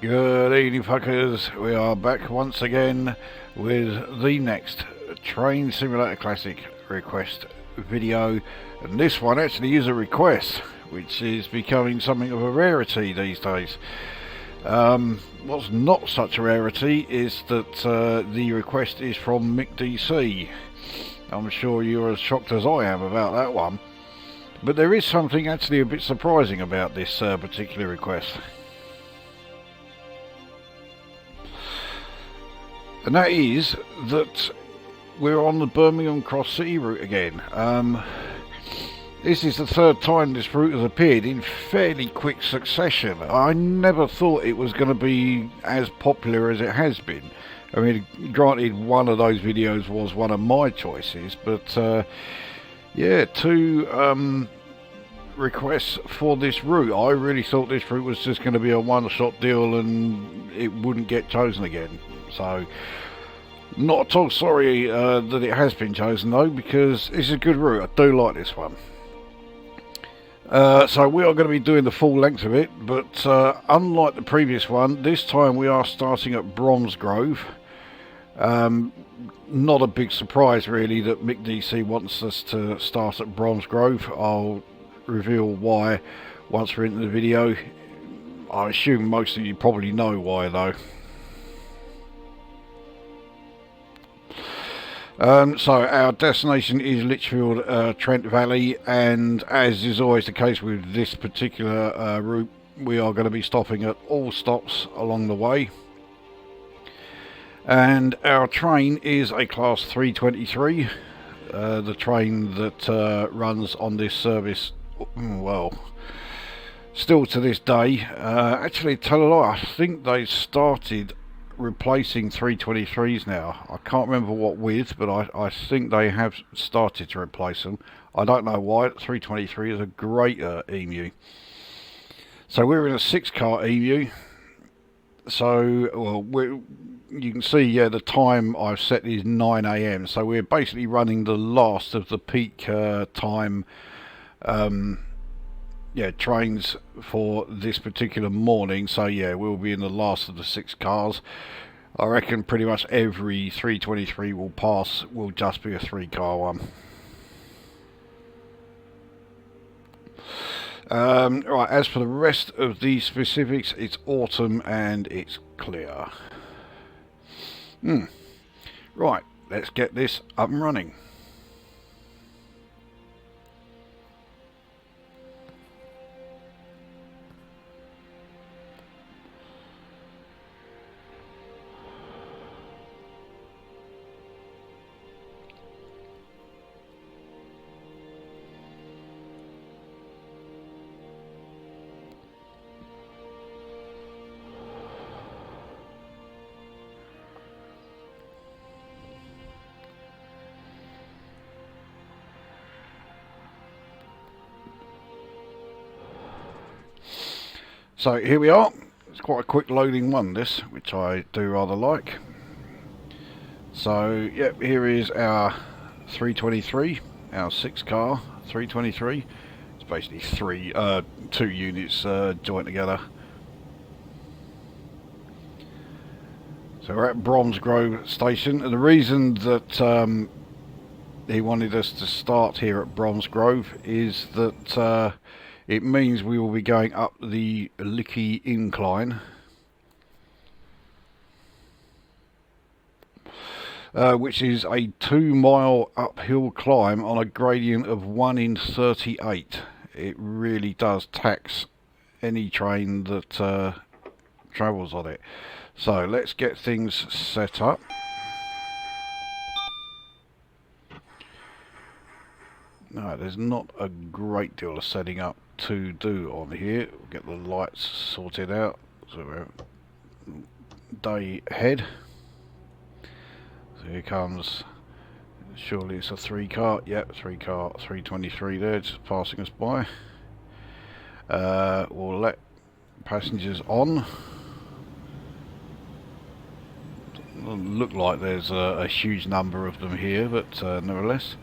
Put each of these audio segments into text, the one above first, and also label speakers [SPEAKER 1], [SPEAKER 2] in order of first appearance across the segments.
[SPEAKER 1] Good evening, fuckers. We are back once again with the next Train Simulator Classic request video, and this one actually is a request, which is becoming something of a rarity these days. What's not such a rarity is that the request is from MikkDC. I'm sure you're as shocked as I am about that one, but there is something actually a bit surprising about this particular request. And that is that we're on the Birmingham Cross City route again. This is the third time this route has appeared in fairly quick succession. I never thought it was going to be as popular as it has been. I mean, granted, one of those videos was one of my choices, but yeah, two requests for this route. I really thought this route was just going to be a one-shot deal and it wouldn't get chosen again. So, not at all sorry that it has been chosen though, because it's a good route. I do like this one. So we are going to be doing the full length of it, but unlike the previous one, this time we are starting at Bromsgrove. Not a big surprise really that MikkDC wants us to start at Bromsgrove. I'll reveal why once we're into the video. I assume most of you probably know why though. So our destination is Lichfield Trent Valley, and as is always the case with this particular route, we are going to be stopping at all stops along the way. And our train is a class 323, the train that runs on this service, well, still to this day. Actually, tell a lie, I think they started replacing 323s now. I can't remember what with, but I think they have started to replace them. I don't know why. 323 is a great EMU. So we're in a 6-car EMU. So, well, you can see, yeah, the time I've set is 9 AM. So we're basically running the last of the peak time trains for this particular morning. So yeah, we'll be in the last of the 6 cars. I reckon pretty much every 323 will pass will just be a 3-car one. Right, as for the rest of the specifics, it's autumn and it's clear. Right, let's get this up and running. So here we are. It's quite a quick loading one, this, which I do rather like. So yep, here is our 323, our 6-car 323. It's basically 2 units joined together. So we're at Bromsgrove station, and the reason that he wanted us to start here at Bromsgrove is that it means we will be going up the Lickey Incline, which is a 2-mile uphill climb on a gradient of 1 in 38. It really does tax any train that travels on it. So let's get things set up. No, there's not a great deal of setting up to do on here. We'll get the lights sorted out. So we're day ahead. So here comes, surely it's a 3-car. Yep, 3-car 323 there, just passing us by. We'll let passengers on. Doesn't look like there's a huge number of them here, but nevertheless.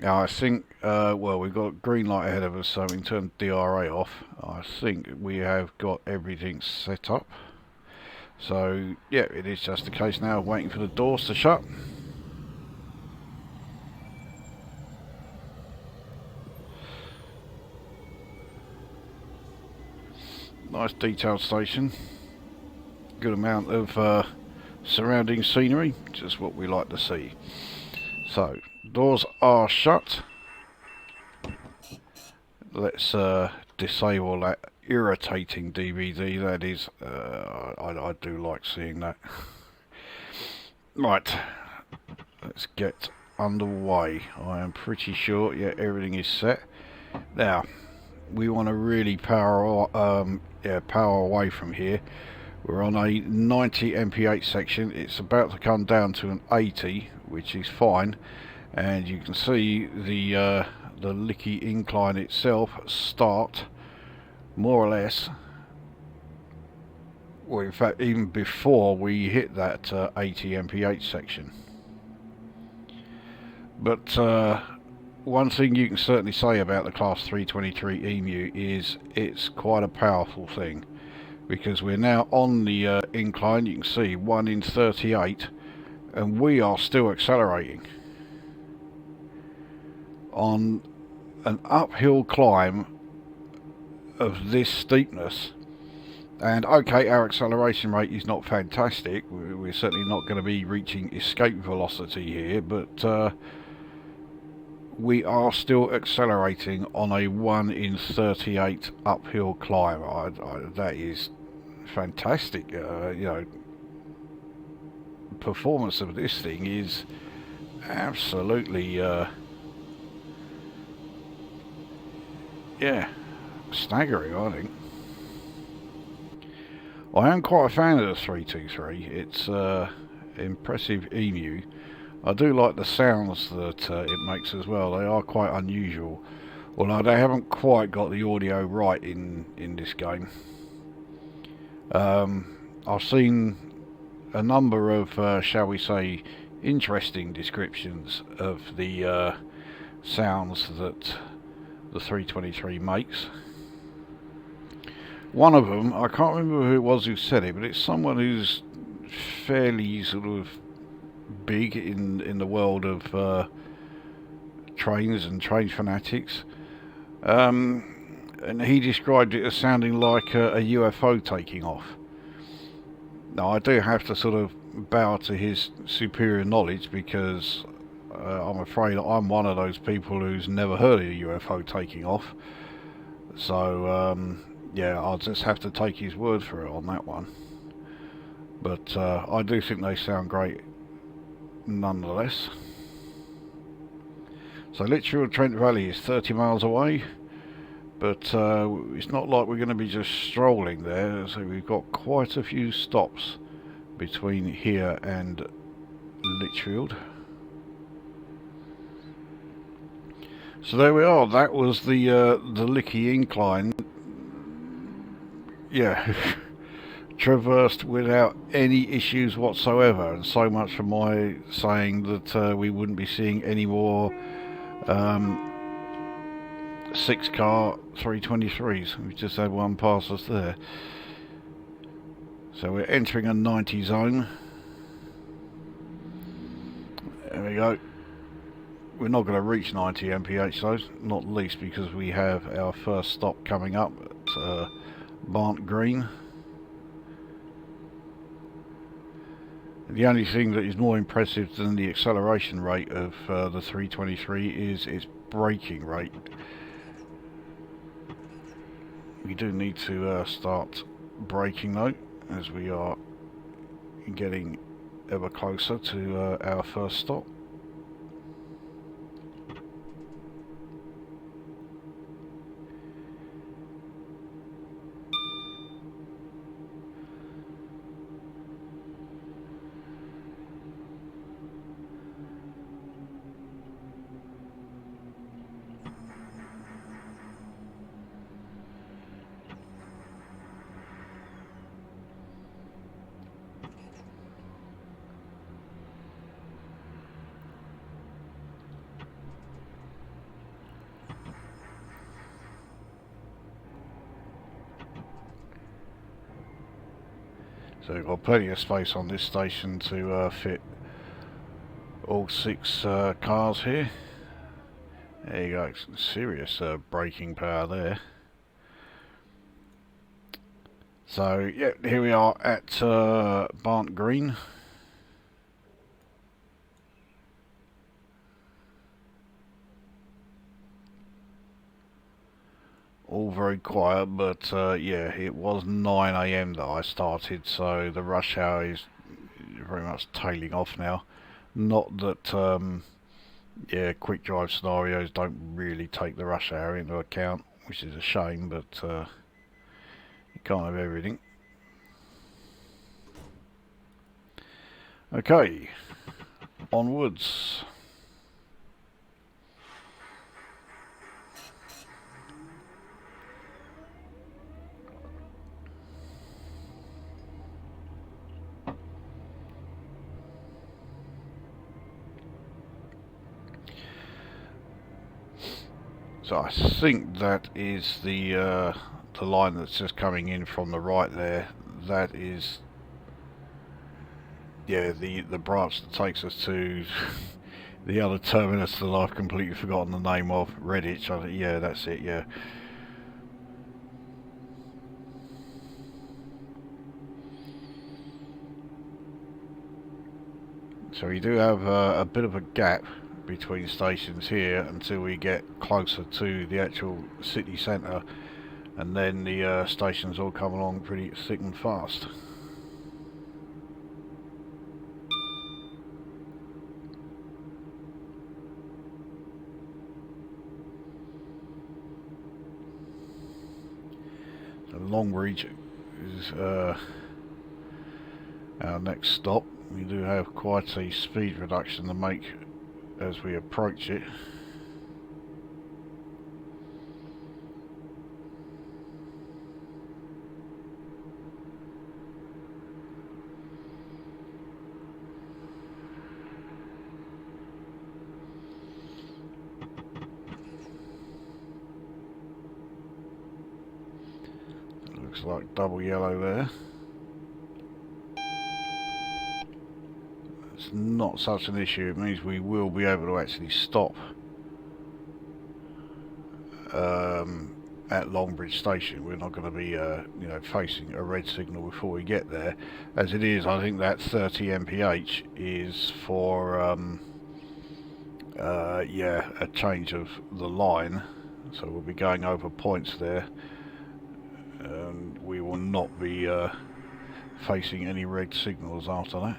[SPEAKER 1] Now I think well, we've got green light ahead of us, so we can turn DRA off. I think we have got everything set up. So, yeah, it is just a case now of waiting for the doors to shut. Nice detailed station. Good amount of surrounding scenery, just what we like to see. So, doors are shut. Let's disable that irritating DVD. That is, I do like seeing that. Right, let's get underway. I am pretty sure, yeah, everything is set. Now, we want to really power away from here. We're on a 90 mph section. It's about to come down to an 80, which is fine, and you can see the Lickey Incline itself start more or less, well, in fact, even before we hit that 80 mph section. But one thing you can certainly say about the Class 323 Emu is it's quite a powerful thing, because we're now on the incline. You can see 1 in 38, and we are still accelerating on an uphill climb of this steepness. And okay, our acceleration rate is not fantastic. We're certainly not going to be reaching escape velocity here, but we are still accelerating on a 1 in 38 uphill climb. That is fantastic. You know, performance of this thing is absolutely yeah, staggering, I think. I am quite a fan of the 323. It's impressive Emu. I do like the sounds that it makes as well. They are quite unusual, although they haven't quite got the audio right in this game. I've seen a number of, shall we say, interesting descriptions of the sounds that the 323 makes. One of them, I can't remember who it was who said it, but it's someone who's fairly sort of big in the world of trains and train fanatics, and he described it as sounding like a UFO taking off. Now, I do have to sort of bow to his superior knowledge, because I'm afraid I'm one of those people who's never heard of a UFO taking off. So yeah, I'll just have to take his word for it on that one. But I do think they sound great nonetheless. So Lichfield Trent Valley is 30 miles away, but it's not like we're going to be just strolling there. So we've got quite a few stops between here and Lichfield. So there we are. That was the Lickey Incline. Yeah, traversed without any issues whatsoever, and so much for my saying that we wouldn't be seeing any more 6-car 323s. We've just had one pass us there. So we're entering a 90 zone. There we go. We're not going to reach 90 mph though, not least because we have our first stop coming up at Barnt Green. The only thing that is more impressive than the acceleration rate of the 323 is its braking rate. We do need to start braking though, as we are getting ever closer to our first stop. So we've got plenty of space on this station to fit all 6 cars here. There you go, serious braking power there. So yeah, here we are at Barnt Green. All very quiet, but yeah, it was 9 AM that I started, so the rush hour is very much tailing off now. Not that yeah, quick drive scenarios don't really take the rush hour into account, which is a shame, but you can't have everything. Okay, onwards. So I think that is the line that's just coming in from the right there. That is, yeah, the branch that takes us to the other terminus that I've completely forgotten the name of, Redditch. Yeah, that's it, yeah. So we do have a bit of a gap between stations here until we get closer to the actual city centre, and then the stations all come along pretty thick and fast. So Longbridge is our next stop. We do have quite a speed reduction to make as we approach it. Looks like double yellow there. It's not such an issue. It means we will be able to actually stop at Longbridge Station. We're not going to be, you know, facing a red signal before we get there. As it is, I think that 30 mph is for, yeah, a change of the line. So we'll be going over points there, and we will not be facing any red signals after that.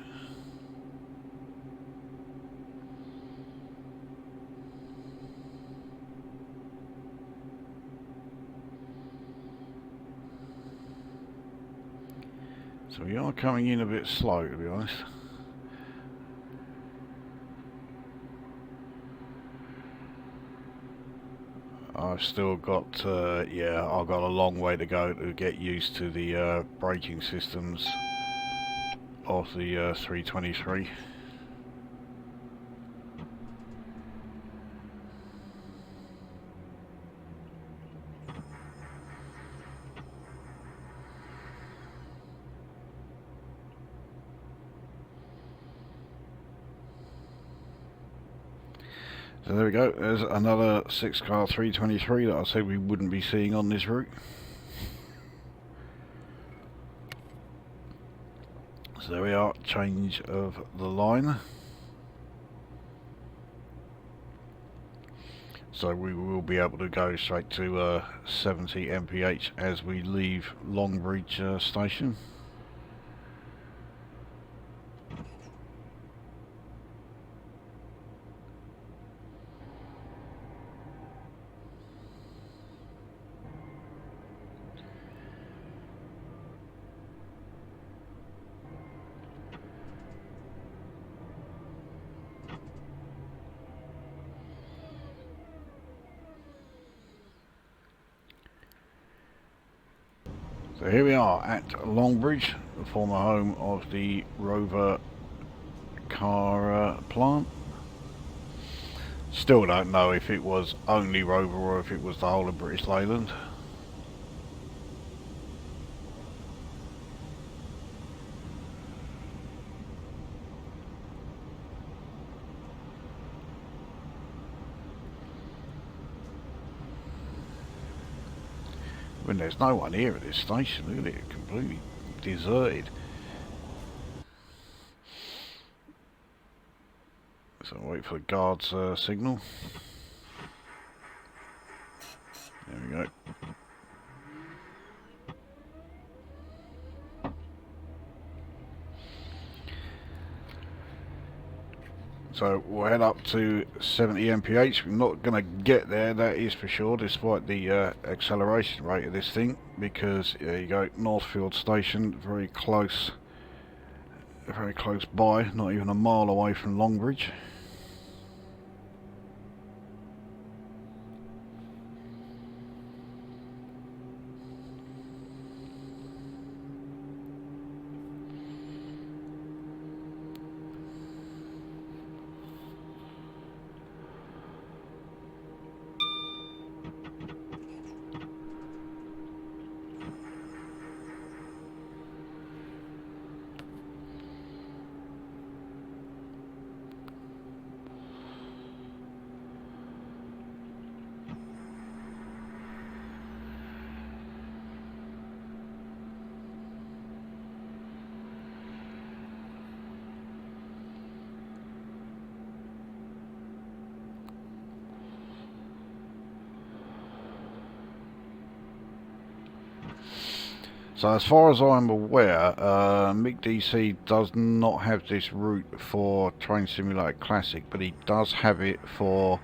[SPEAKER 1] So we are coming in a bit slow, to be honest. I've still got, yeah, I've got a long way to go to get used to the braking systems of the 323. So there we go, there's another 6-car 323 that I said we wouldn't be seeing on this route. So there we are, change of the line. So we will be able to go straight to 70 mph as we leave Longbridge station. So here we are at Longbridge, the former home of the Rover car plant. Still don't know if it was only Rover or if it was the whole of British Leyland. When there's no one here at this station, look at it, completely deserted. So I'll wait for the guard's signal. There we go. So we'll head up to 70 mph. We're not going to get there, that is for sure, despite the acceleration rate of this thing, because there you go, Northfield Station, very close by, not even a mile away from Longbridge. So as far as I'm aware, MikkDC does not have this route for Train Simulator Classic, but he does have it for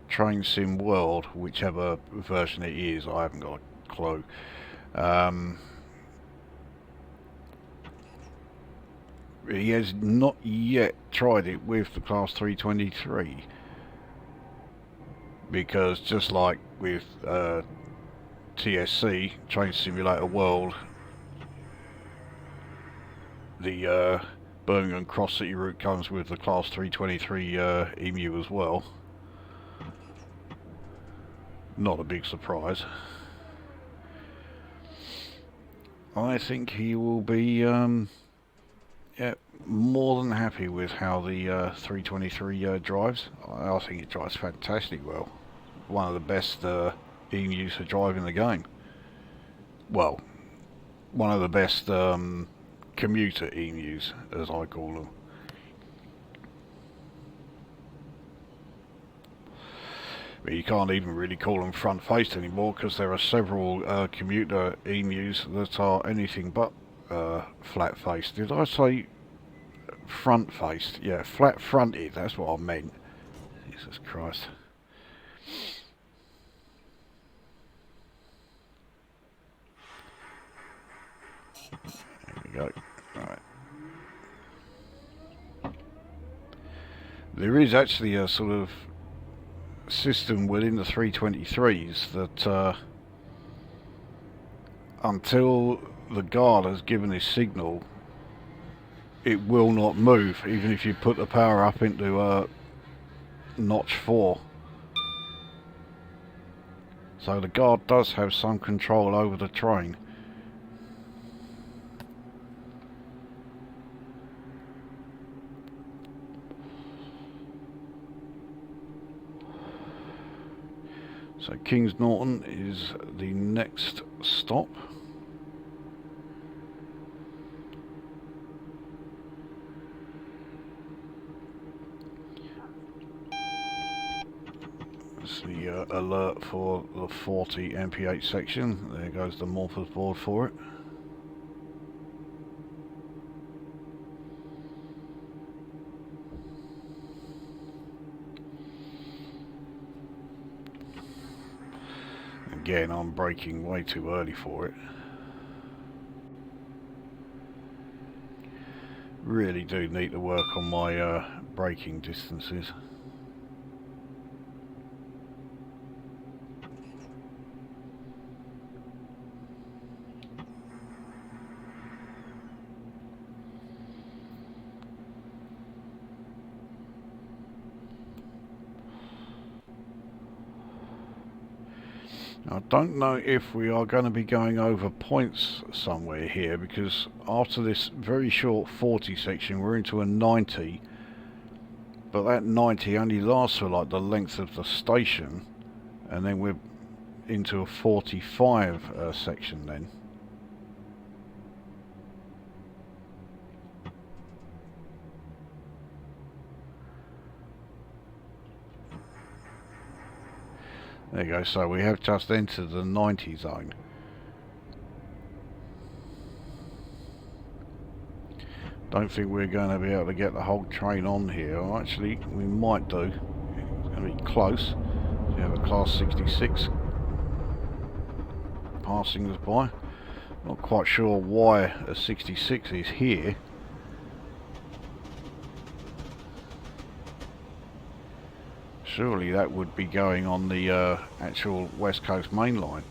[SPEAKER 1] Train Sim World, whichever version it is. I haven't got a clue. He has not yet tried it with the Class 323, because just like with TSC, Train Simulator World, the Birmingham Cross City route comes with the Class 323 EMU as well. Not a big surprise. I think he will be yeah, more than happy with how the 323 drives. I think it drives fantastic well. One of the best EMUs for driving the game. Well, one of the best commuter EMUs, as I call them. But you can't even really call them front-faced anymore, because there are several commuter EMUs that are anything but flat-faced. Did I say front-faced? Yeah, flat-fronted, that's what I meant. Jesus Christ. There we go. Right. There is actually a sort of system within the 323s that until the guard has given his signal, it will not move, even if you put the power up into notch 4. So the guard does have some control over the train. So Kings Norton is the next stop. That's the alert for the 40 mph section. There goes the morphers board for it. Again, I'm braking way too early for it. Really do need to work on my braking distances. I don't know if we are going to be going over points somewhere here, because after this very short 40 section we're into a 90, but that 90 only lasts for like the length of the station, and then we're into a 45 section then. There you go, so we have just entered the 90 zone. Don't think we're going to be able to get the whole train on here. Well, actually, we might do. It's going to be close. We have a class 66 passing us by. Not quite sure why a 66 is here. Surely that would be going on the actual West Coast main line,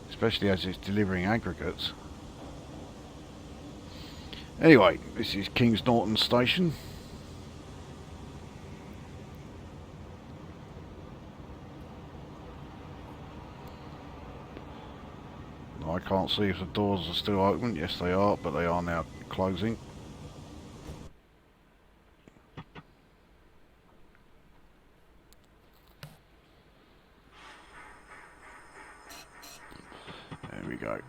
[SPEAKER 1] especially as it's delivering aggregates. Anyway, this is Kings Norton Station. I can't see if the doors are still open. Yes, they are, but they are now closing. There we go.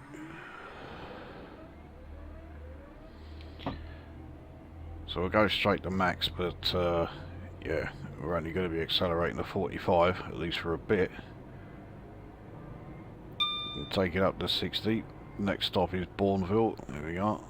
[SPEAKER 1] So we'll go straight to max, but yeah, we're only going to be accelerating to 45, at least for a bit. We'll take it up to 60. Next stop is Bourneville. There we are.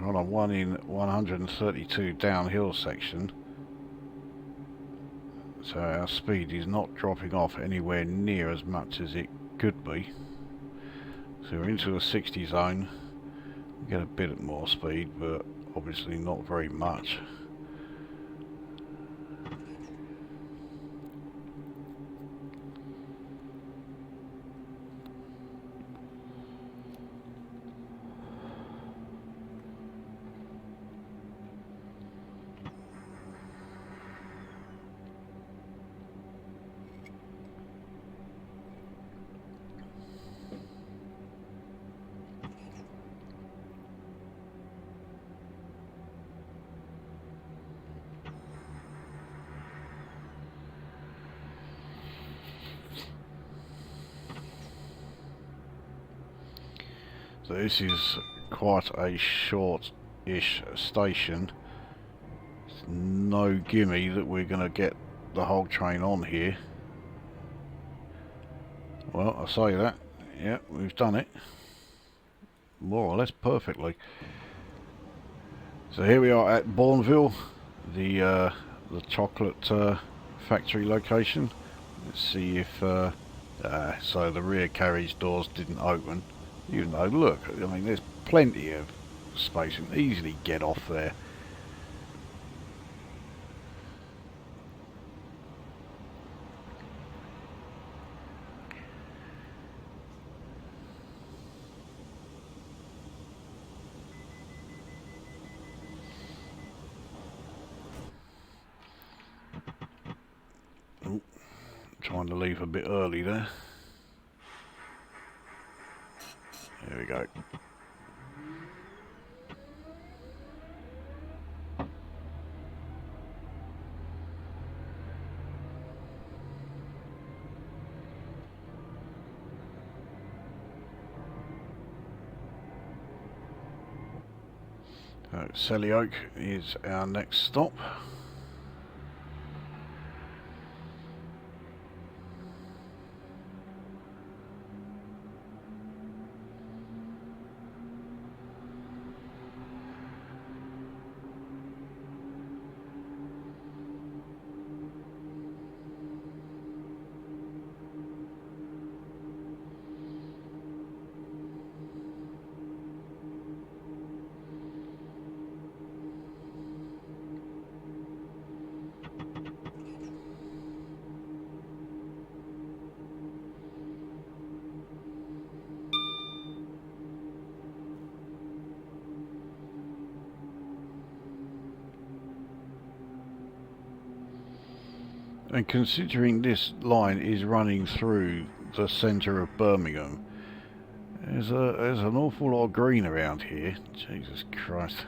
[SPEAKER 1] On a 1 in 132 downhill section, so our speed is not dropping off anywhere near as much as it could be. So we're into a 60 zone. We get a bit more speed, but obviously not very much. So this is quite a short-ish station. It's no gimme that we're going to get the whole train on here. Well, I say that. Yeah, we've done it. More or less perfectly. So here we are at Bourneville, the chocolate factory location. Let's see if... so the rear carriage doors didn't open. Even though, look, I mean, there's plenty of space. You can easily get off there. Ooh, trying to leave a bit early there. There we go. So Selly Oak is our next stop. And considering this line is running through the centre of Birmingham, there's an awful lot of green around here. Jesus Christ.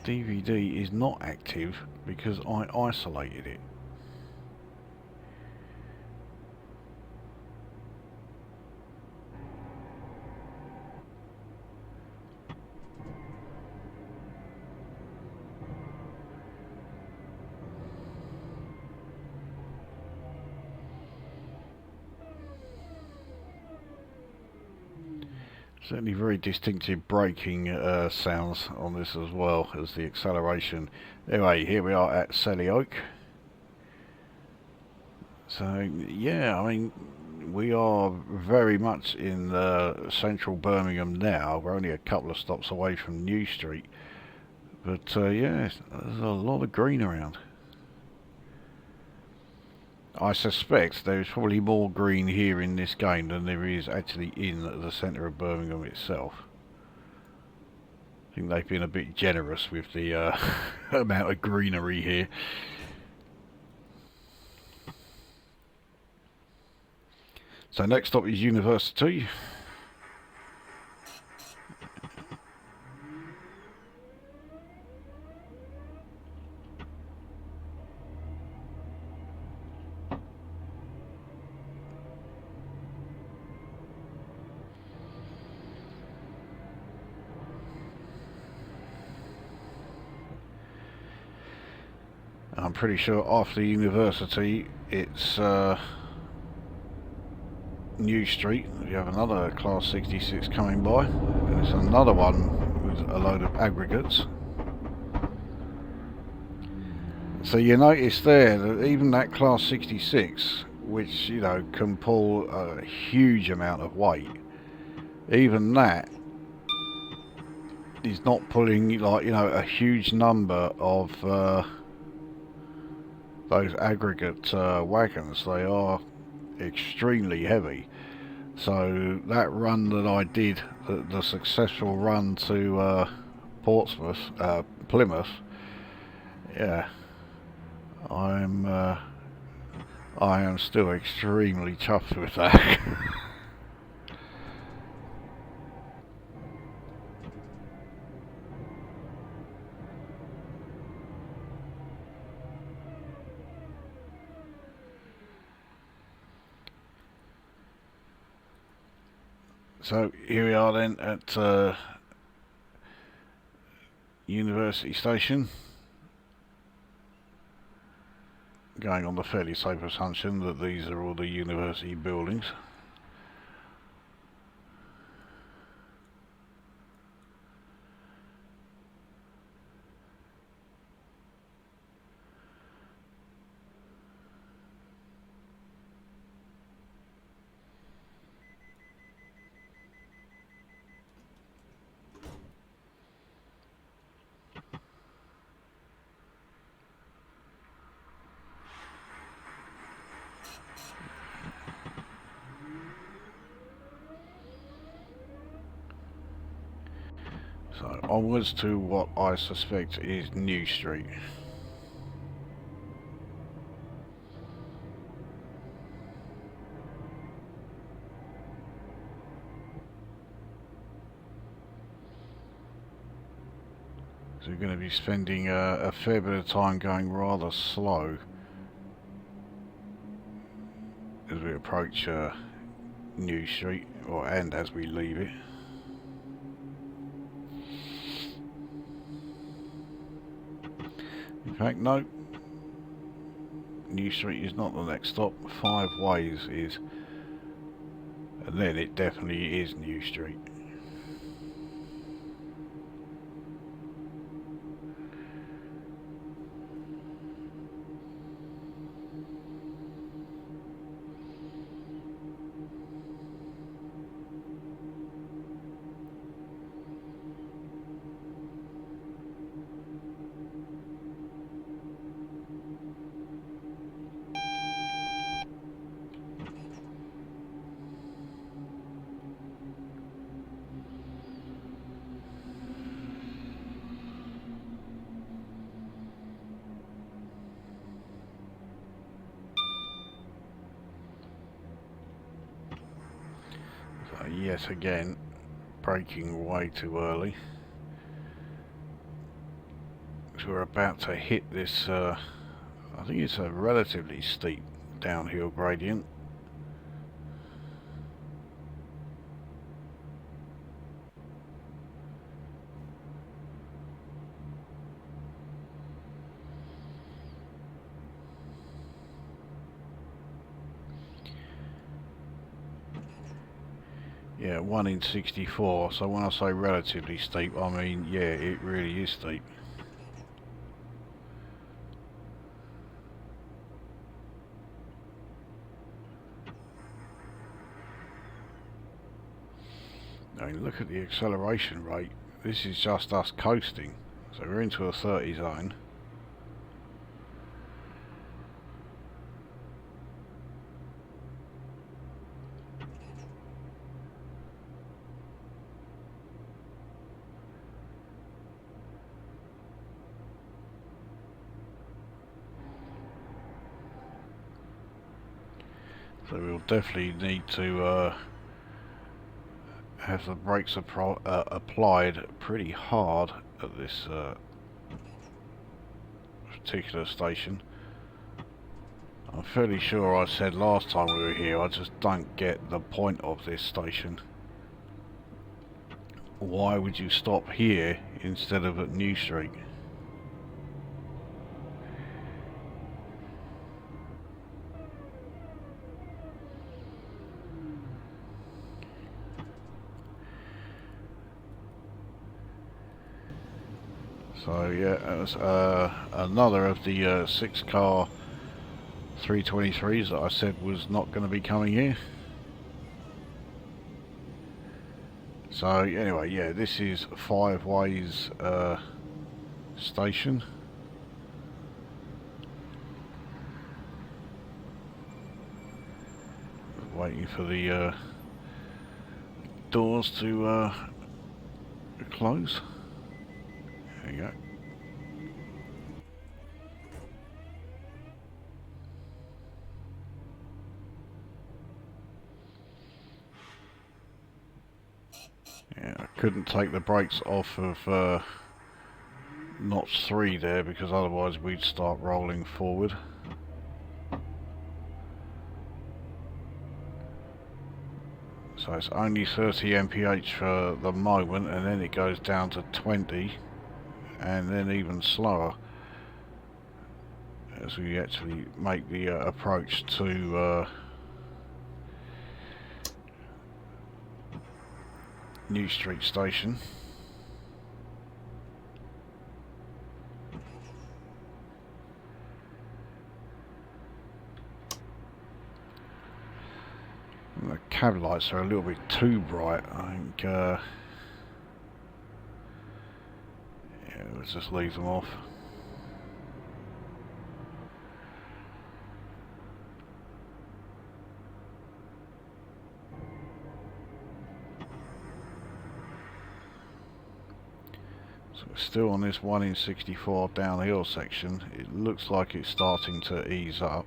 [SPEAKER 1] DVD is not active because I isolated it. Certainly very distinctive braking sounds on this as well as the acceleration. Anyway, here we are at Selly Oak. So yeah, I mean, we are very much in central Birmingham now. We're only a couple of stops away from New Street. But yeah, there's a lot of green around. I suspect there's probably more green here in this game than there is actually in the centre of Birmingham itself. I think they've been a bit generous with the amount of greenery here. So next stop is University. I'm pretty sure after University it's New Street. You have another Class 66 coming by, and it's another one with a load of aggregates. So you notice there that even that Class 66, which, you know, can pull a huge amount of weight, even that is not pulling, like, you know, a huge number of those aggregate wagons. They are extremely heavy. So that run that I did, the successful run to Portsmouth, Plymouth, yeah, I am still extremely chuffed with that. So here we are then at University Station, going on the fairly safe assumption that these are all the university buildings. So onwards to what I suspect is New Street. So we're going to be spending a fair bit of time going rather slow as we approach New Street, and as we leave it. In fact, no, New Street is not the next stop. 5 Ways is, and then it definitely is New Street. yet again, braking way too early. So we're about to hit this, I think it's a relatively steep downhill gradient. Yeah, 1 in 64, so when I say relatively steep, I mean, yeah, it really is steep. I mean, look at the acceleration rate. This is just us coasting, so we're into a 30 zone. So we'll definitely need to have the brakes applied pretty hard at this particular station. I'm fairly sure I said last time we were here, I just don't get the point of this station. Why would you stop here instead of at New Street? So yeah, that was another of the 6 car 323s that I said was not going to be coming here. So anyway, yeah, this is Five Ways station. Waiting for the doors to close. There you go. Yeah, I couldn't take the brakes off of notch 3 there because otherwise we'd start rolling forward. So it's only 30 mph for the moment, and then it goes down to 20 and then even slower as we actually make the approach to New Street Station. And the cab lights are a little bit too bright, I think. Yeah, let's just leave them off. So we're still on this 1 in 64 downhill section. It looks like it's starting to ease up.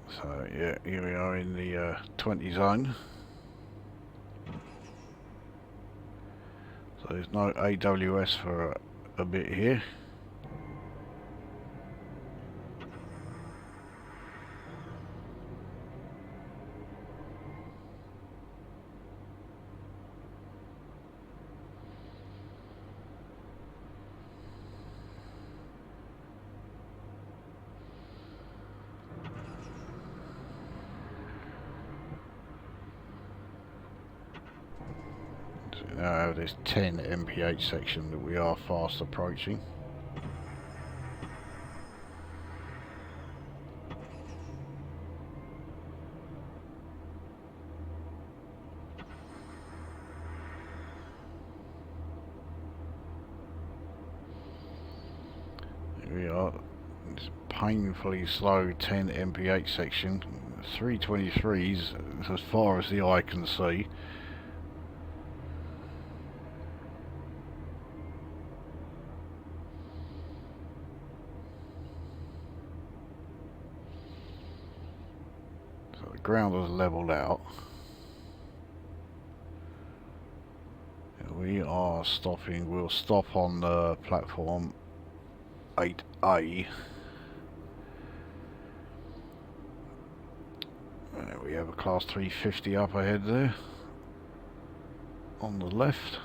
[SPEAKER 1] So yeah, here we are in the 20 zone. So there's no AWS for a bit here. Now have this 10 mph section that we are fast approaching. Here we are, It's painfully slow 10 mph section, 323s as far as the eye can see. So the ground has leveled out. We are stopping, we'll stop on platform 8A. We have a class 350 up ahead there on the left.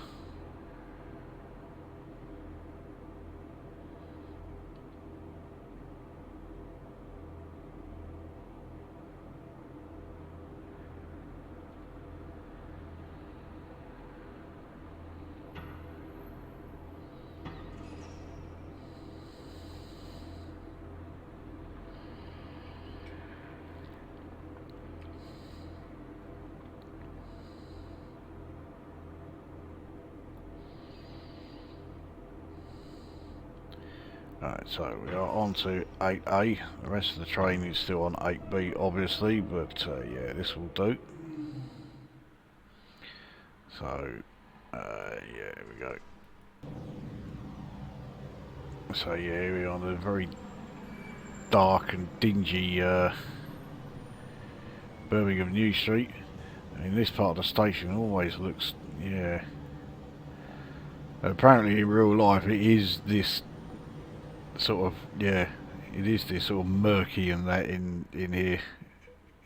[SPEAKER 1] Alright, so we are on to 8A. The rest of the train is still on 8B, obviously, but yeah, this will do. So, yeah, here we go. So yeah, here we are on a very dark and dingy Birmingham New Street. I mean, this part of the station always looks, yeah. Apparently in real life it is this sort of, yeah, it is this sort of murky and that in here.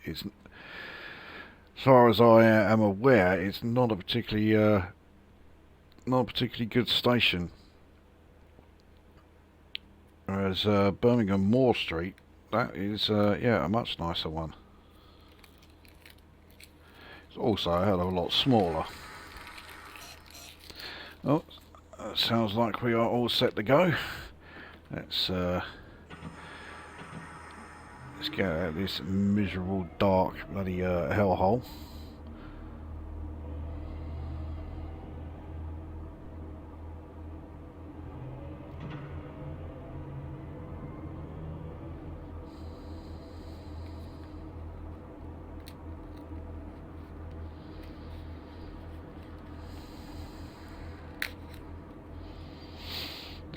[SPEAKER 1] It's, as far as I am aware, it's not a particularly good station. Whereas Birmingham Moor Street, that is yeah, a much nicer one. It's also a hell of a lot smaller. Oh, that sounds like we are all set to go. Let's get out of this miserable, dark, bloody hellhole.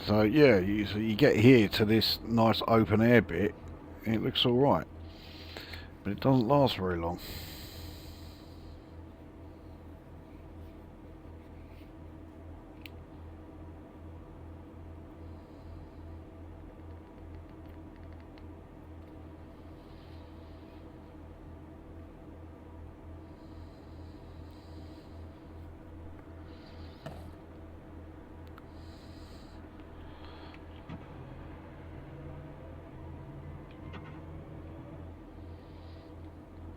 [SPEAKER 1] So yeah, you get here to this nice open air bit, and it looks alright, but it doesn't last very long.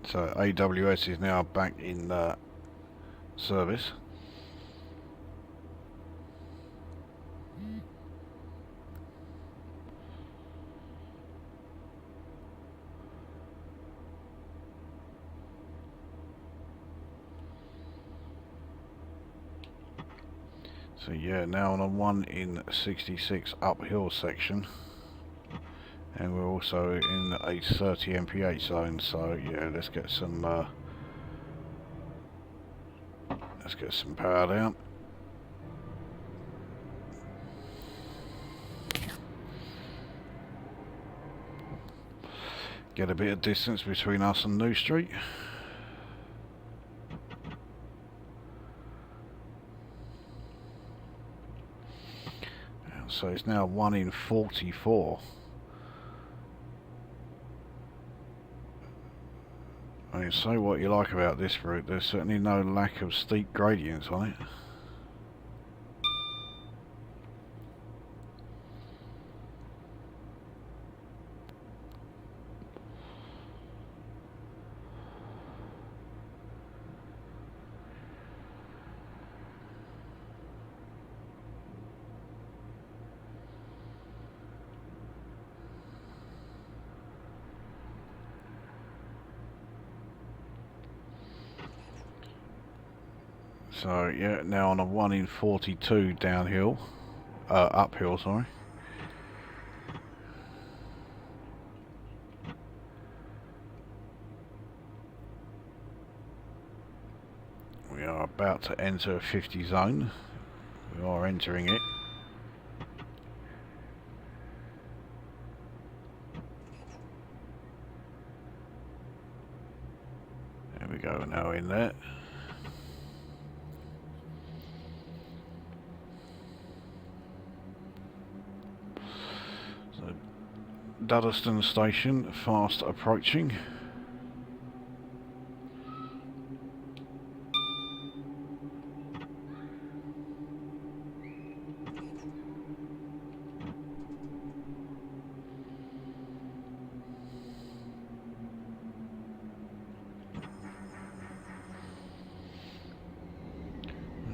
[SPEAKER 1] So AWS is now back in service. So yeah, now on a 1 in 66 uphill section. And we're also in a 30 mph zone, so yeah, let's get some power down. Get a bit of distance between us and New Street. So it's now 1 in 44. I mean, say what you like about this route, there's certainly no lack of steep gradients on it. So yeah, now on a 1 in 42 downhill, uphill, sorry. about to enter a 50 zone. We are entering it. There we go, now in there. So, Duddeston station fast approaching.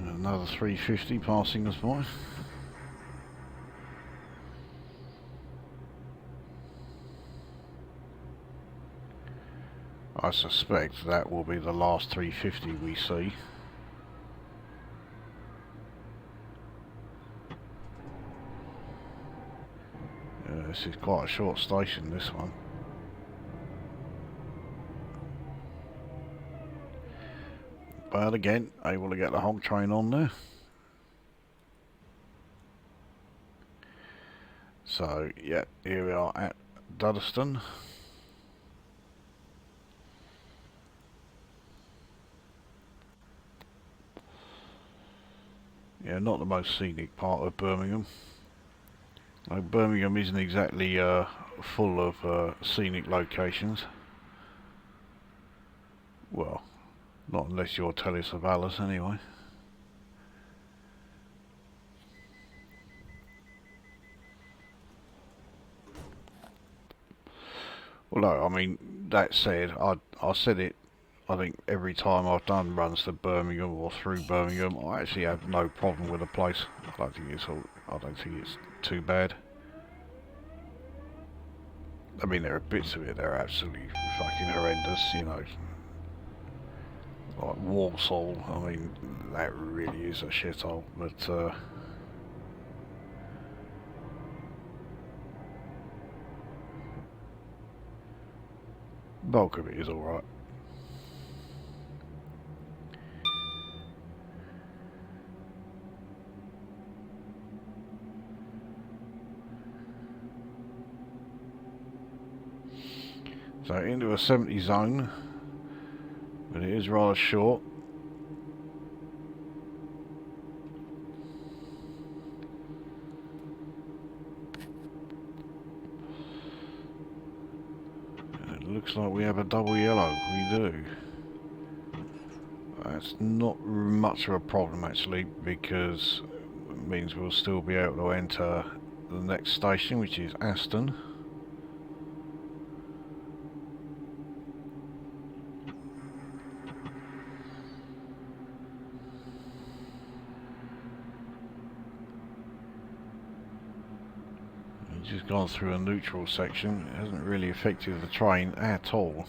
[SPEAKER 1] Another 350 passing us by. I suspect that will be the last 350 we see. This is quite a short station, this one. But again, able to get the whole train on there. So, yeah, here we are at Duddeston. Yeah, not the most scenic part of Birmingham. Like, Birmingham isn't exactly full of scenic locations. Well, not unless you're Telly Savalas anyway. Although, I mean, that said, I said it, I think every time I've done runs to Birmingham or through Birmingham, I actually have no problem with the place. I don't think it's too bad. I mean, there are bits of it that are absolutely fucking horrendous, you know. Like Walsall, I mean, that really is a shithole, but bulk of it is alright. So into a 70 zone, but it is rather short. And it looks like we have a double yellow. We do. That's not much of a problem actually, because it means we'll still be able to enter the next station, which is Aston. Just gone through a neutral section. It hasn't really affected the train at all.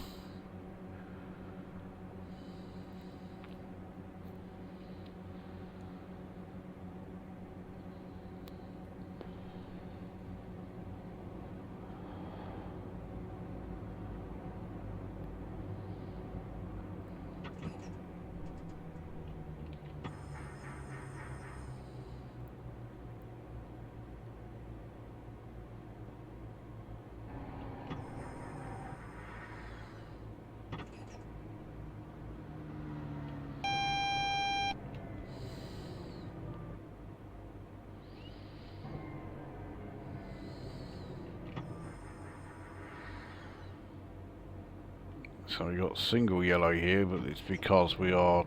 [SPEAKER 1] So we got single yellow here, but it's because we are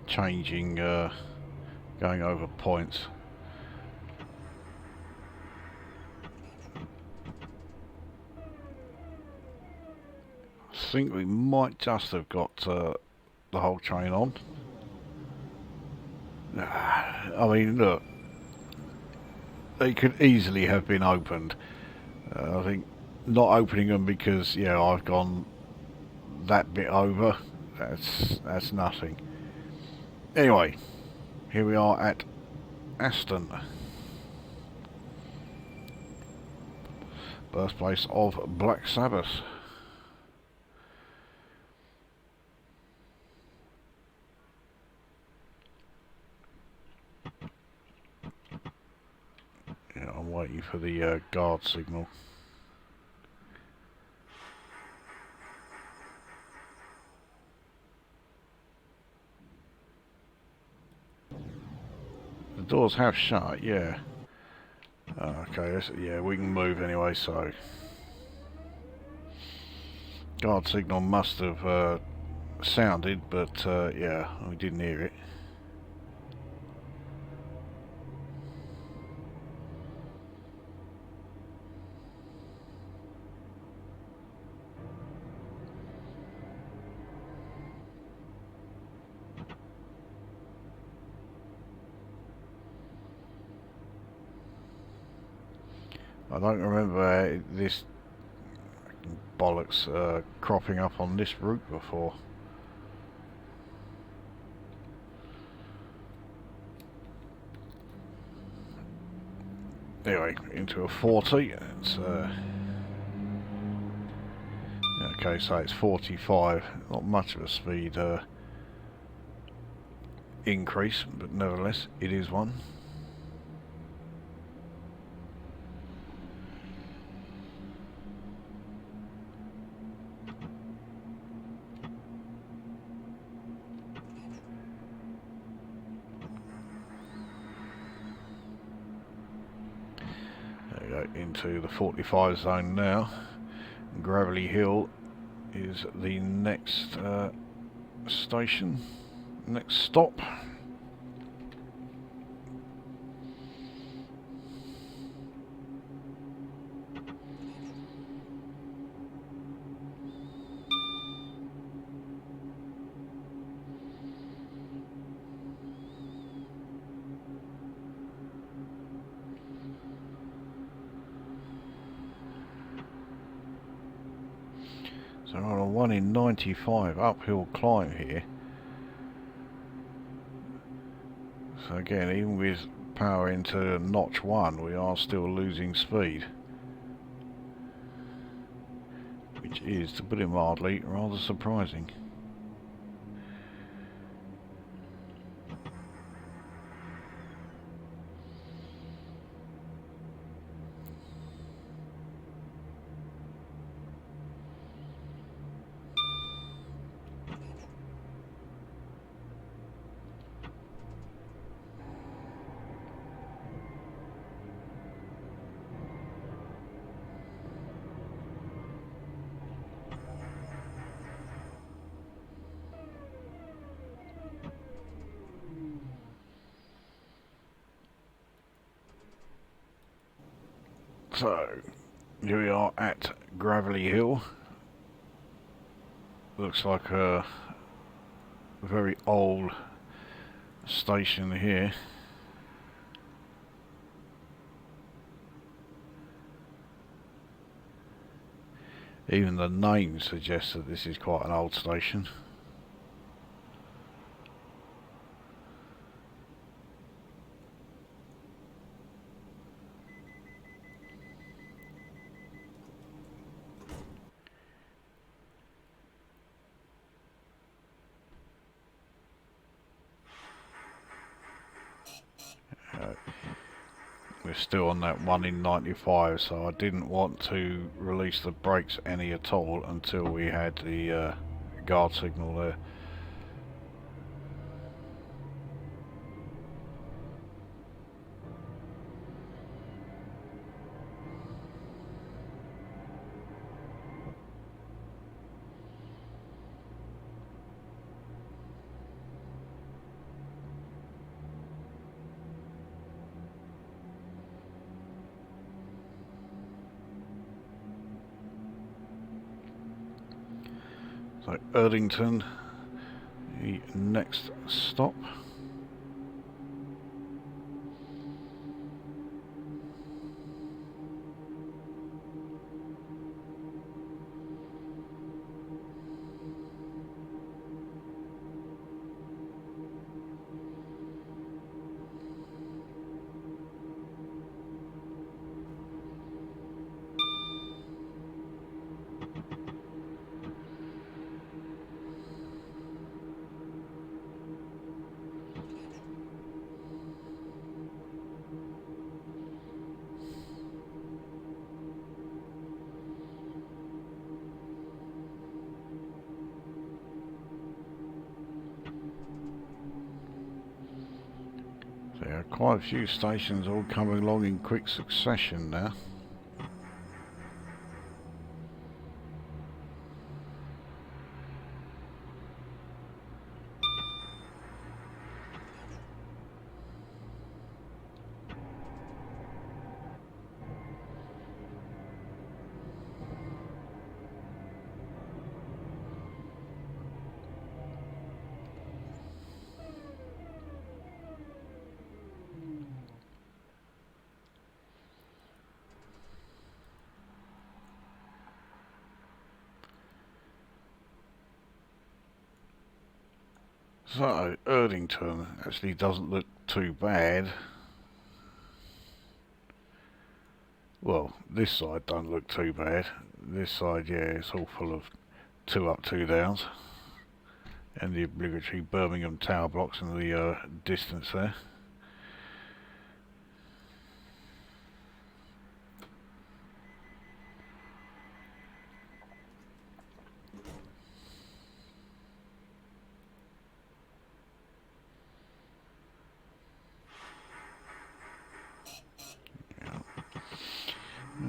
[SPEAKER 1] changing, going over points. I think we might just have got the whole train on. I mean, look, they could easily have been opened. I think not opening them because, yeah, I've gone that bit over, that's nothing. Anyway, here we are at Aston, birthplace of Black Sabbath. for the guard signal. The doors have shut, yeah. Okay, yeah, we can move anyway, so... Guard signal must have sounded, but yeah, we didn't hear it. I don't remember this bollocks cropping up on this route before. Anyway, into a 40. It's okay, so it's 45. Not much of a speed increase, but nevertheless, it is one. Into the 45 zone now. Gravelly Hill is the next station, next stop. So on a 1 in 95 uphill climb here. So again, even with power into notch 1, we are still losing speed. Which is, to put it mildly, rather surprising. So, here we are at Gravelly Hill. Looks like a very old station here. Even the name suggests that this is quite an old station. We're still on that 1 in 95, so I didn't want to release the brakes any at all until we had the guard signal there. So Erdington, the next stop. There are quite a few stations all coming along in quick succession now. So, Erdington actually doesn't look too bad. Well, this side don't look too bad. This side, yeah, it's all full of 2 up, 2 downs. And the obligatory Birmingham tower blocks in the distance there.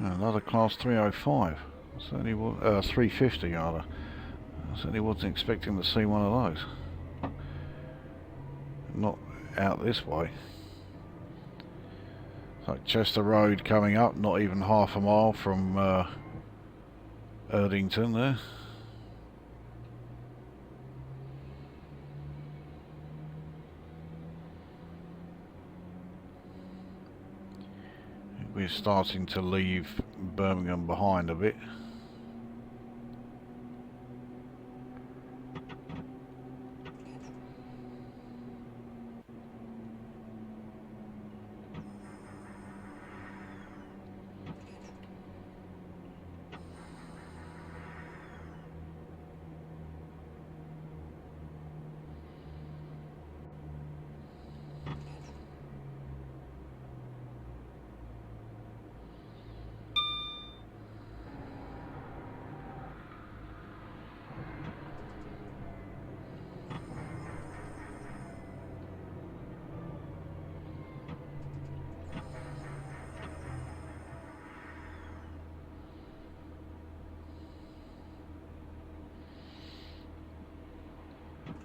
[SPEAKER 1] Another class 305. Certainly, 350 rather. I certainly wasn't expecting to see one of those. Not out this way. Like Chester Road coming up, not even half a mile from Erdington there. We're starting to leave Birmingham behind a bit.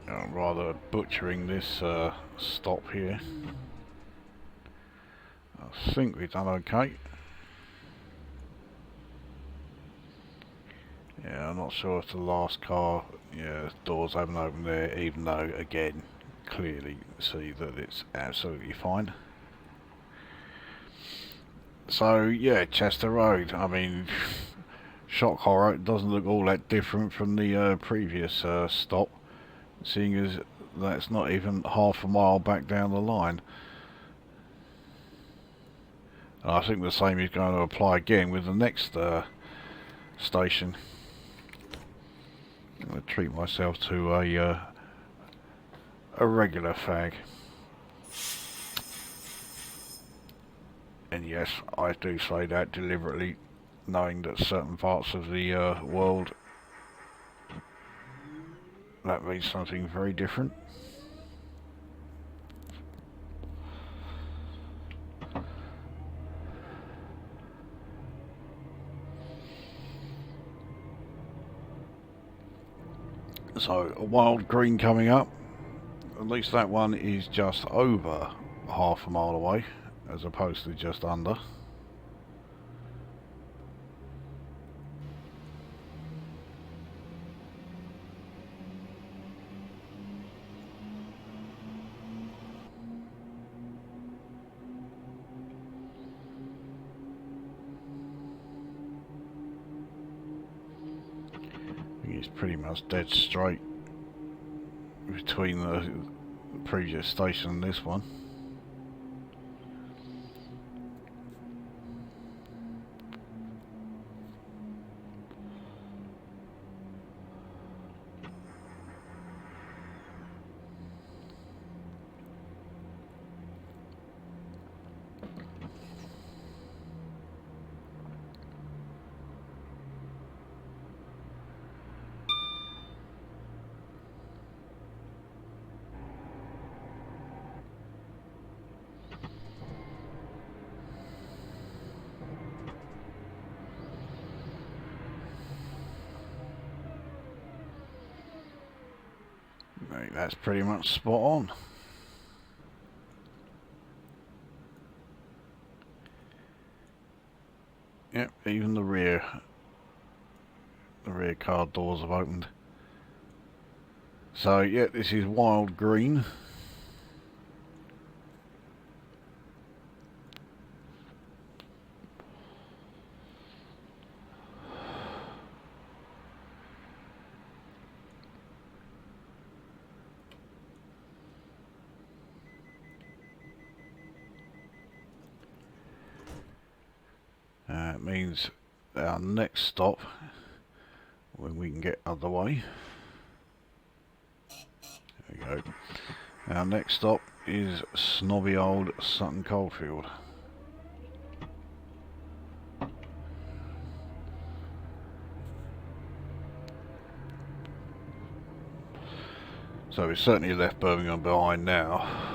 [SPEAKER 1] I'm rather butchering this stop here. I think we've done okay. Yeah, I'm not sure if the last car, yeah, doors haven't opened there, even though, again, clearly see that it's absolutely fine. So, yeah, Chester Road, I mean, shock horror, it doesn't look all that different from the previous stop, seeing as that's not even half a mile back down the line. And I think the same is going to apply again with the next station. I'm going to treat myself to a regular fag. And yes, I do say that deliberately, knowing that certain parts of the world that means something very different. So a wild green coming up. At least that one is just over half a mile away, as opposed to just under. It's pretty much dead straight between the previous station and this one. think that's pretty much spot on. Yep, even the rear car doors have opened. So yeah, this is wild green. It means our next stop, when we can get underway. There we go. Our next stop is snobby old Sutton Coldfield. So we've certainly left Birmingham behind now.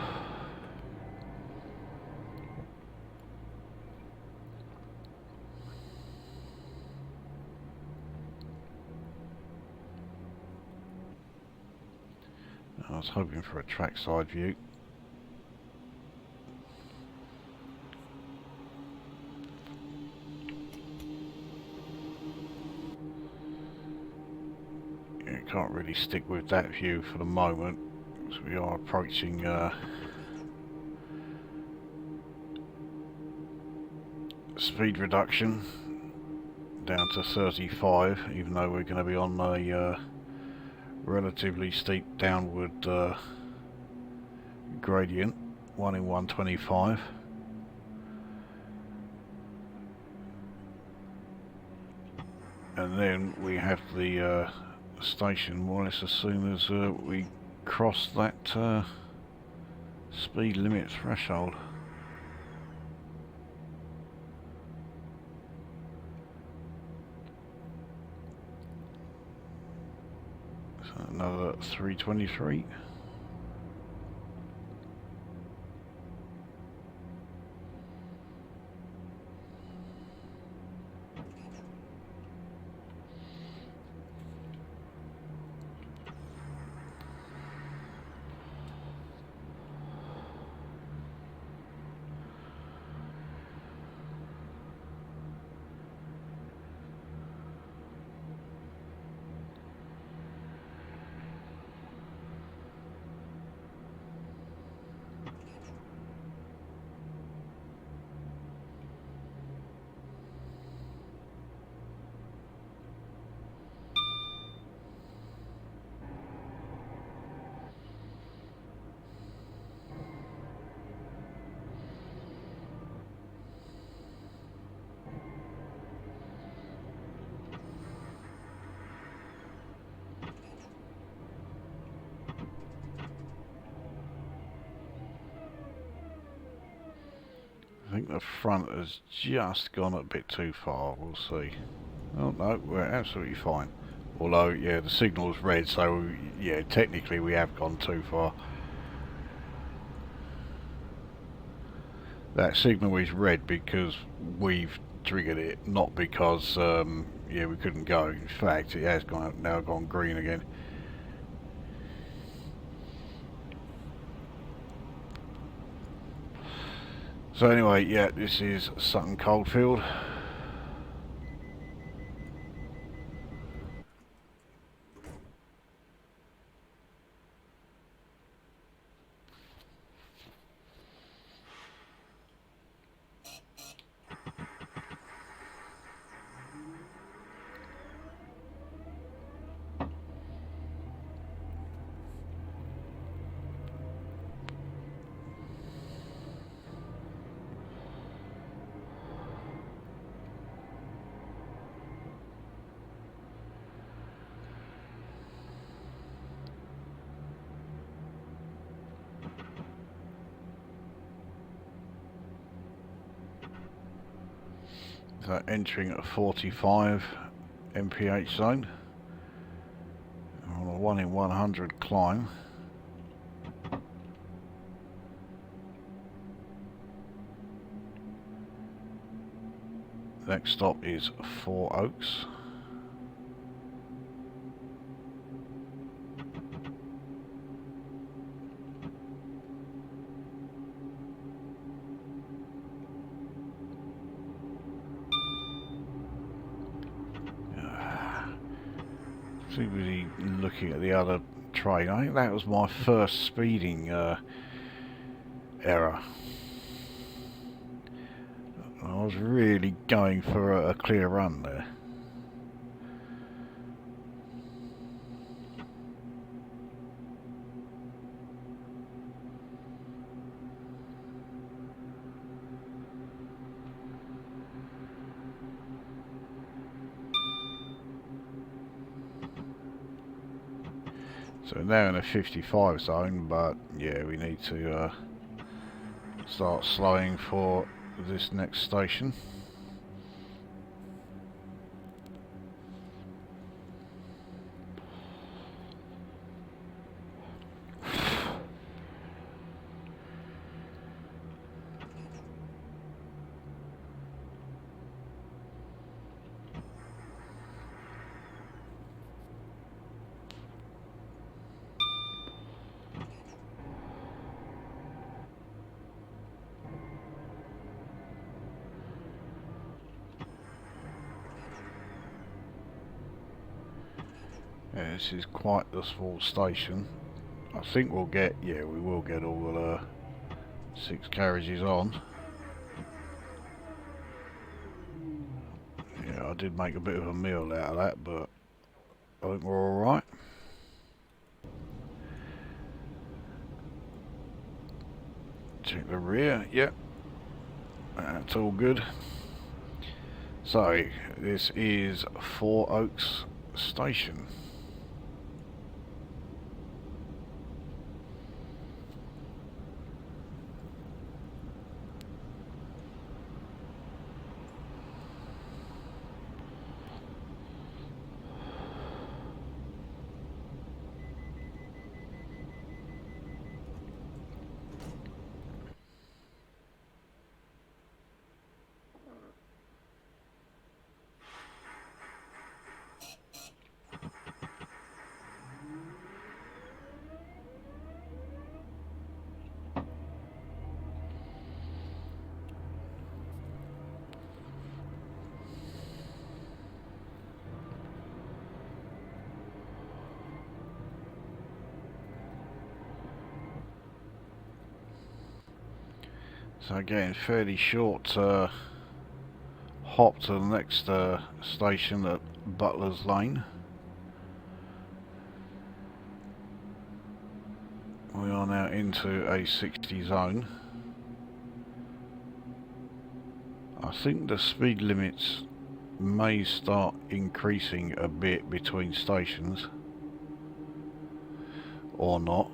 [SPEAKER 1] I was hoping for a trackside view. Yeah, can't really stick with that view for the moment, because we are approaching speed reduction down to 35, even though we're going to be on a relatively steep downward gradient, 1 in 125. And then we have the station more or less as soon as we cross that speed limit threshold. So another 323. I think the front has just gone a bit too far, we'll see. Oh no, we're absolutely fine. Although, yeah, the signal's red, so yeah, technically we have gone too far. That signal is red because we've triggered it, not because, yeah, we couldn't go. In fact, it has now gone green again. So anyway, yeah, this is Sutton Coldfield. So entering a 45 mph zone on a 1 in 100 climb. Next stop is Four Oaks. too busy looking at the other train. I think that was my first speeding error. I was really going for a clear run there. So now in a 55 zone, but yeah, we need to start slowing for this next station. Yeah, this is quite the small station. I think we'll get, yeah, we will get all the 6 carriages on. Yeah, I did make a bit of a meal out of that, but I think we're alright. Check the rear, yep, that's all good. So, this is Four Oaks Station. So again, fairly short hop to the next station at Butler's Lane. We are now into a 60 zone. I think the speed limits may start increasing a bit between stations, or not.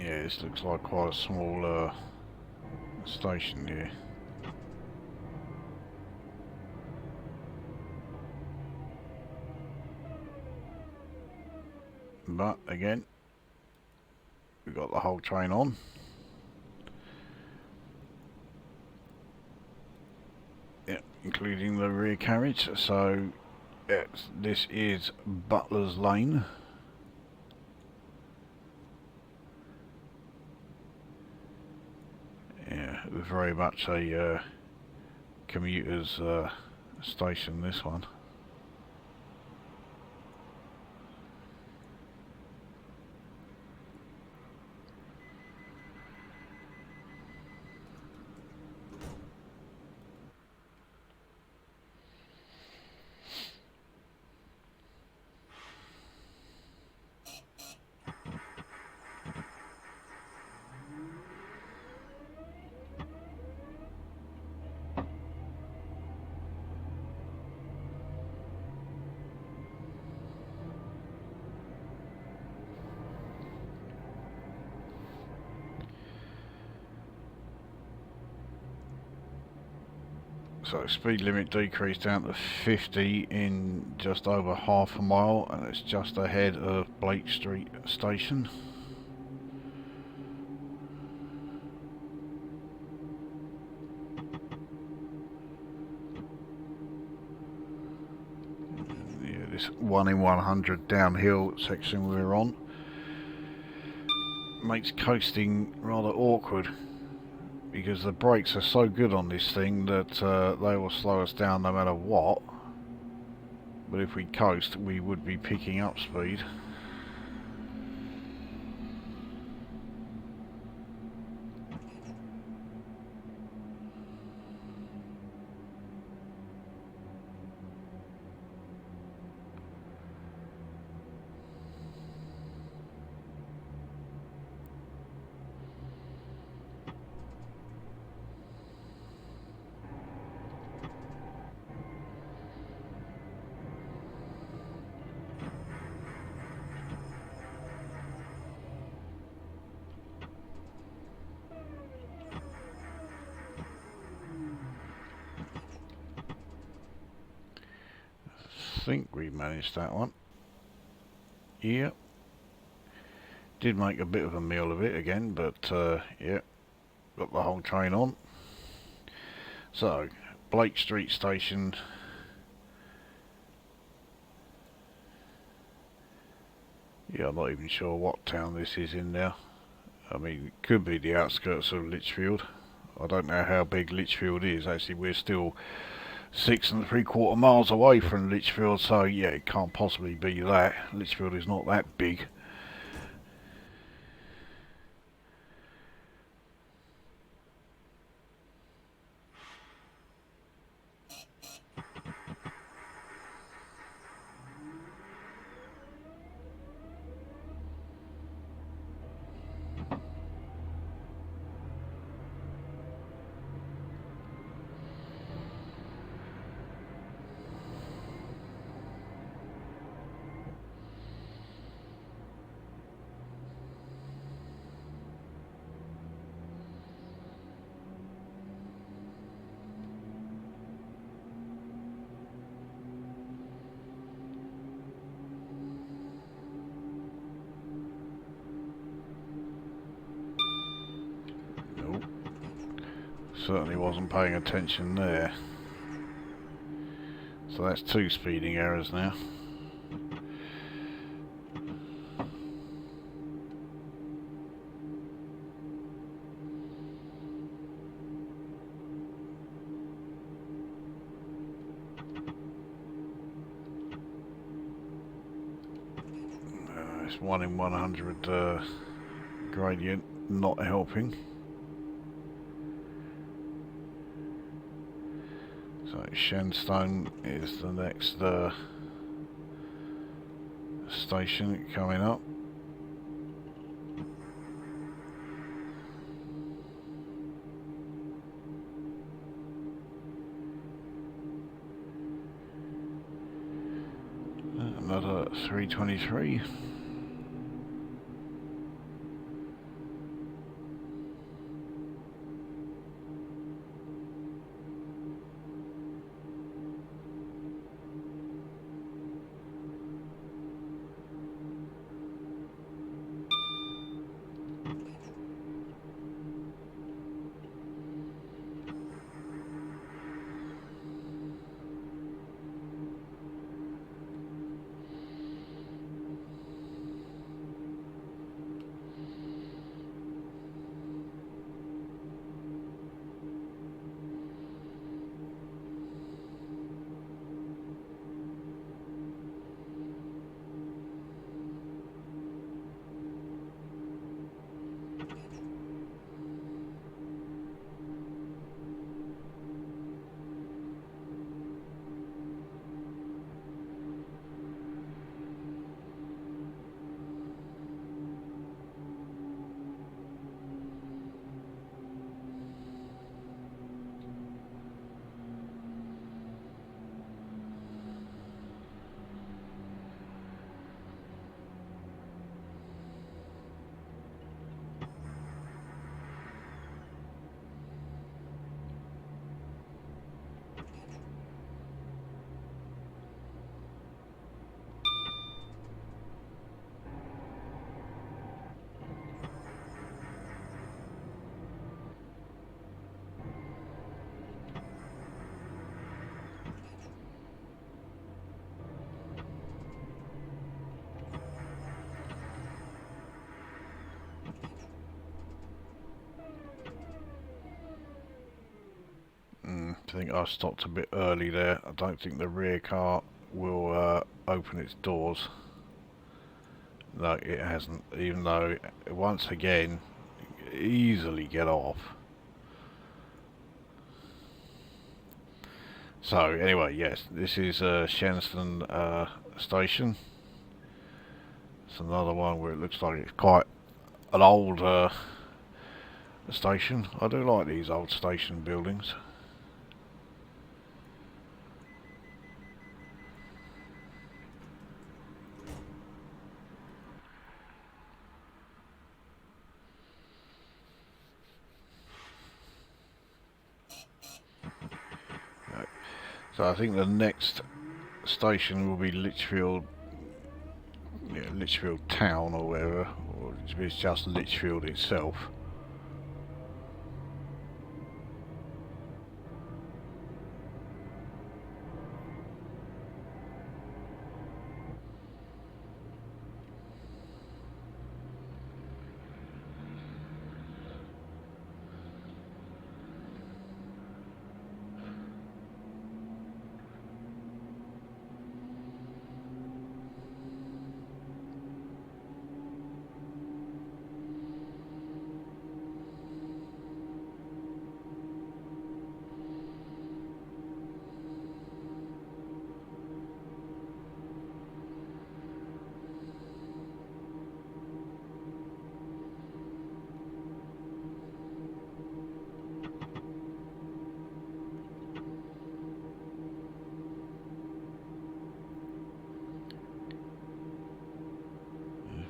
[SPEAKER 1] Yeah, this looks like quite a small station here. But again, we've got the whole train on. Yeah, including the rear carriage. So yes, this is Butler's Lane. Yeah, it was very much a commuter's station, this one. So speed limit decreased down to 50 in just over half a mile, and it's just ahead of Blake Street Station. Yeah, this 1 in 100 downhill section we're on makes coasting rather awkward, because the brakes are so good on this thing that they will slow us down no matter what. But if we coast, we would be picking up speed. I think we managed that one. Yeah. Did make a bit of a meal of it again, but yeah, got the whole train on. So, Blake Street Station. Yeah, I'm not even sure what town this is in now. I mean, it could be the outskirts of Lichfield. I don't know how big Lichfield is. Actually, we're still 6 3/4 miles away from Lichfield, so yeah, it can't possibly be that. Lichfield is not that big. Certainly wasn't paying attention there. So that's 2 speeding errors now. It's 1 in 100 gradient not helping. So Shenstone is the next station coming up. Another 323. I think I stopped a bit early there. I don't think the rear car will open its doors. No, it hasn't, even though once again easily get off. So anyway, yes, this is Shenston station. It's another one where it looks like it's quite an old station. I do like these old station buildings. So I think the next station will be Lichfield, Lichfield Town or whatever, or it's just Lichfield itself.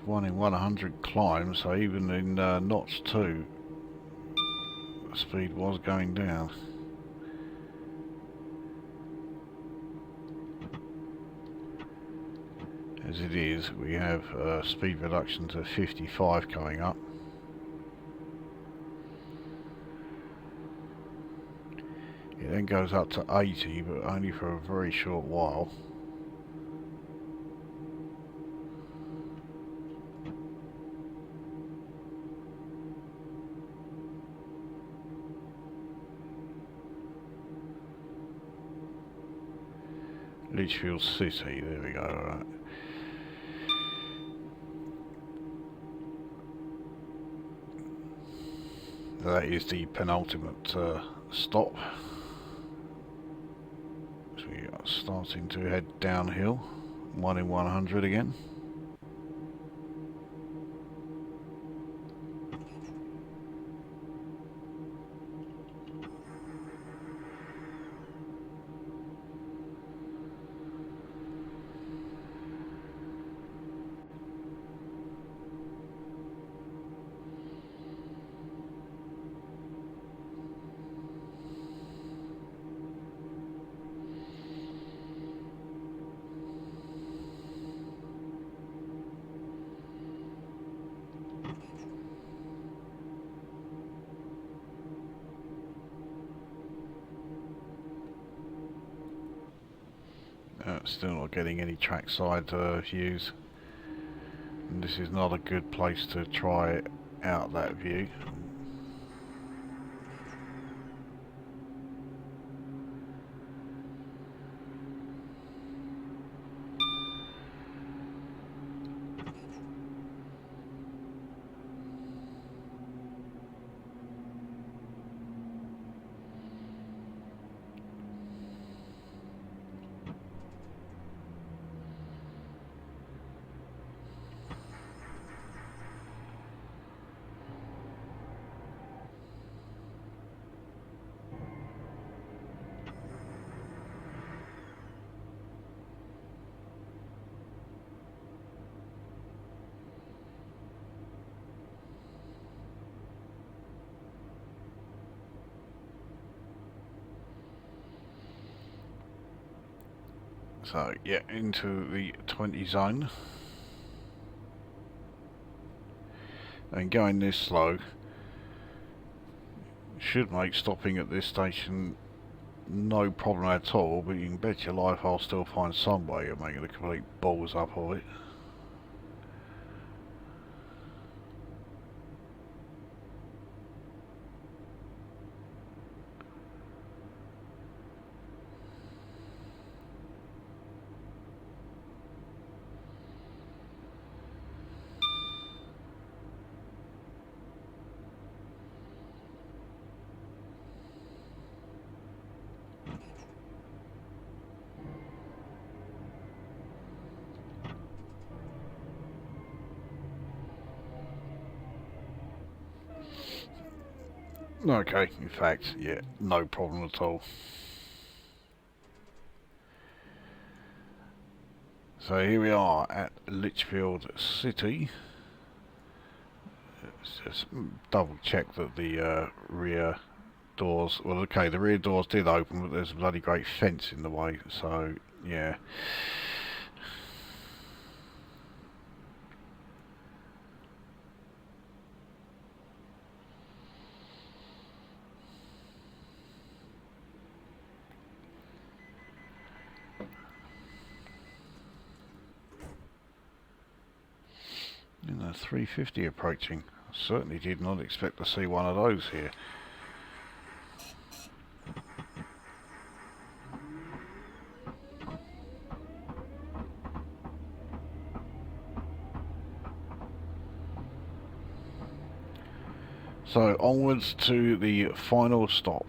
[SPEAKER 1] One in 100 climb, so even in knots 2, the speed was going down. As it is, we have speed reduction to 55 coming up. It then goes up to 80, but only for a very short while. Lichfield City, there we go, right. That is the penultimate stop. So we are starting to head downhill, 1 in 100 again. Still not getting any trackside views, and this is not a good place to try out that view. So yeah, into the 20 zone, and going this slow should make stopping at this station no problem at all, but you can bet your life I'll still find some way of making a complete balls up of it. Okay, in fact, yeah, no problem at all. So here we are at Lichfield City. Let's just double check that the rear doors, well okay, the rear doors did open, but there's a bloody great fence in the way, so yeah. And a 350 approaching. I certainly did not expect to see one of those here. So onwards to the final stop.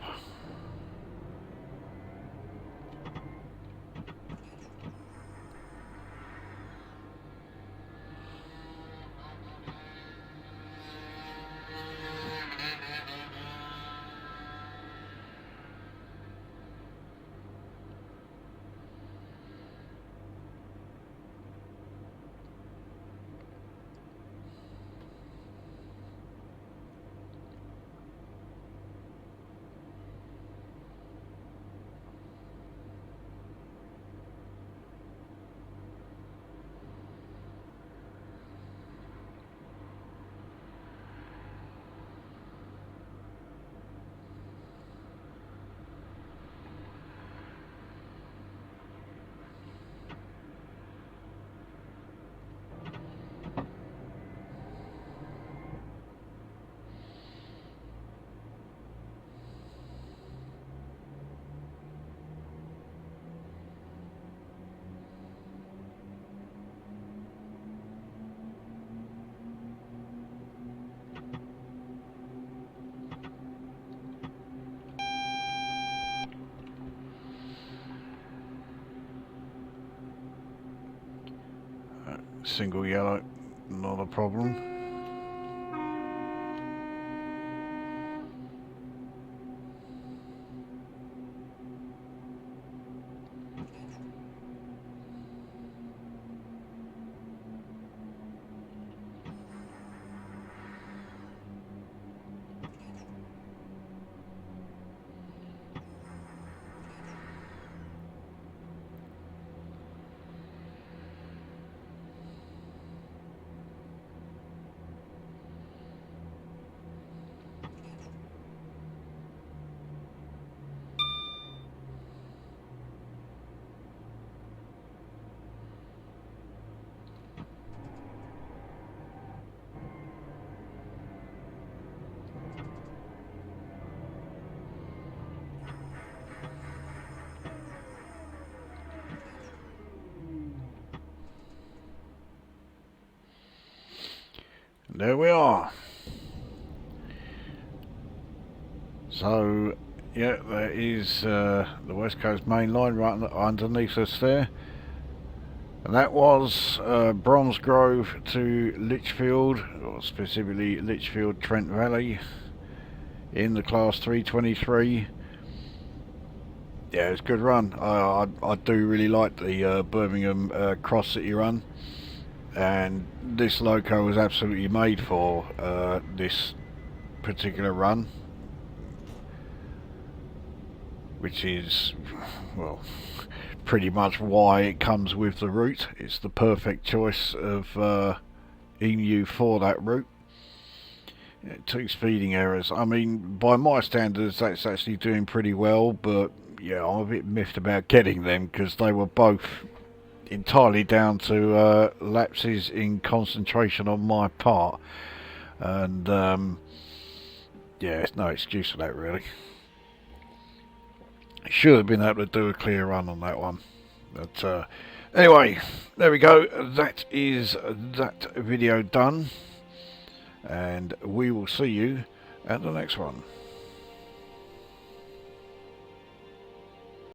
[SPEAKER 1] Single yellow, not a problem. There we are. So, yeah, there is the West Coast Main Line right underneath us there. And that was Bromsgrove to Lichfield, or specifically Lichfield Trent Valley, in the Class 323. Yeah, it's a good run. I do really like the Birmingham Cross City run. And this loco was absolutely made for this particular run, which is, well, pretty much why it comes with the route. It's the perfect choice of emu for that route. 2 speeding errors. I mean, by my standards, that's actually doing pretty well, but yeah, I'm a bit miffed about getting them because they were both entirely down to lapses in concentration on my part, and yeah, there's no excuse for that really. Should have been able to do a clear run on that one, but anyway, there we go. That is that video done, and we will see you at the next one.